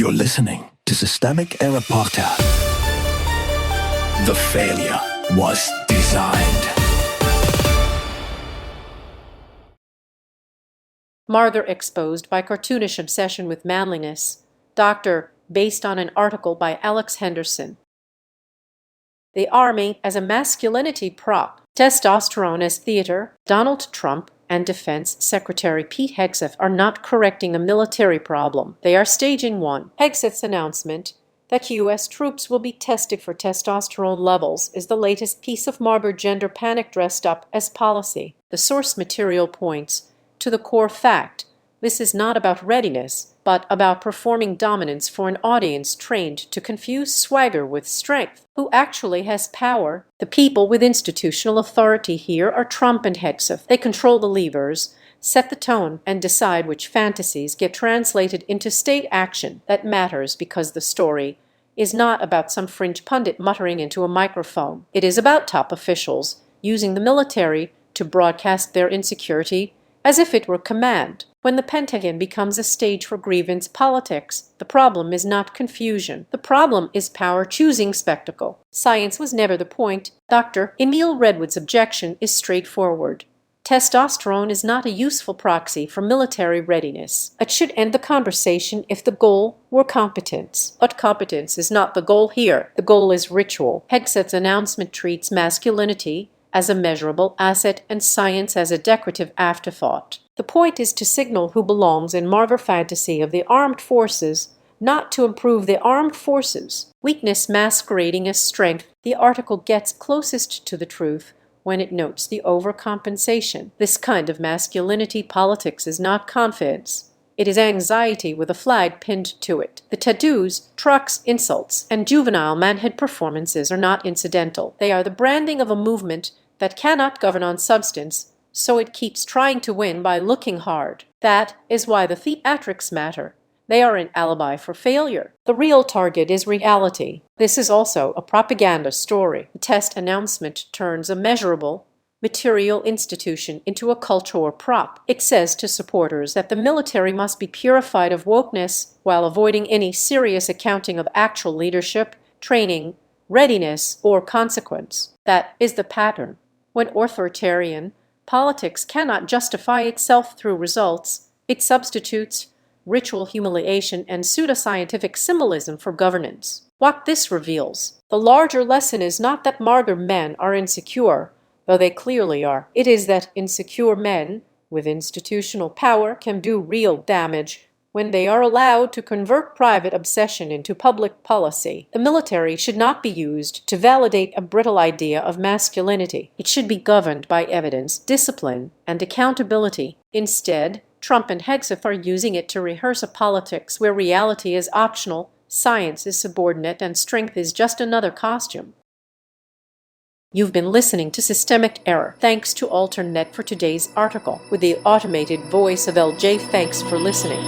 You're listening to Systemic Error Podcast. The failure was designed. MAGA exposed by cartoonish obsession with manliness. Doctor, based on an article by Alex Henderson. The Army as a masculinity prop. Testosterone as theater. Donald Trump and Defense Secretary Pete Hegseth are not correcting a military problem. They are staging one. Hegseth's announcement that U.S. troops will be tested for testosterone levels is the latest piece of MAGA gender panic dressed up as policy. The source material points to the core fact: this is not about readiness, but about performing dominance for an audience trained to confuse swagger with strength. Who actually has power? The people with institutional authority here are Trump and Hegseth. They control the levers, set the tone, and decide which fantasies get translated into state action. That matters because the story is not about some fringe pundit muttering into a microphone. It is about top officials using the military to broadcast their insecurity as if it were command. When the Pentagon becomes a stage for grievance politics, the problem is not confusion. The problem is power-choosing spectacle. Science was never the point. Dr. Emil Redwood's objection is straightforward. Testosterone is not a useful proxy for military readiness. It should end the conversation if the goal were competence. But competence is not the goal here. The goal is ritual. Hegseth's announcement treats masculinity as a measurable asset and science as a decorative afterthought. The point is to signal who belongs in MAGA fantasy of the armed forces, not to improve the armed forces. Weakness masquerading as strength, the article gets closest to the truth when it notes the overcompensation. This kind of masculinity politics is not confidence. It is anxiety with a flag pinned to it. The tattoos, trucks, insults, and juvenile manhood performances are not incidental. They are the branding of a movement that cannot govern on substance, so it keeps trying to win by looking hard. That is why the theatrics matter. They are an alibi for failure. The real target is reality. This is also a propaganda story. The test announcement turns a measurable, material institution into a cultural prop. It says to supporters that the military must be purified of wokeness while avoiding any serious accounting of actual leadership, training, readiness, or consequence. That is the pattern. When authoritarian politics cannot justify itself through results, it substitutes ritual humiliation and pseudoscientific symbolism for governance. What this reveals: the larger lesson is not that MAGA men are insecure, though they clearly are. It is that insecure men with institutional power can do real damage when they are allowed to convert private obsession into public policy. The military should not be used to validate a brittle idea of masculinity. It should be governed by evidence, discipline, and accountability. Instead, Trump and Hegseth are using it to rehearse a politics where reality is optional, science is subordinate, and strength is just another costume. You've been listening to Systemic Error. Thanks to AlterNet for today's article, with the automated voice of LJ. Thanks for listening.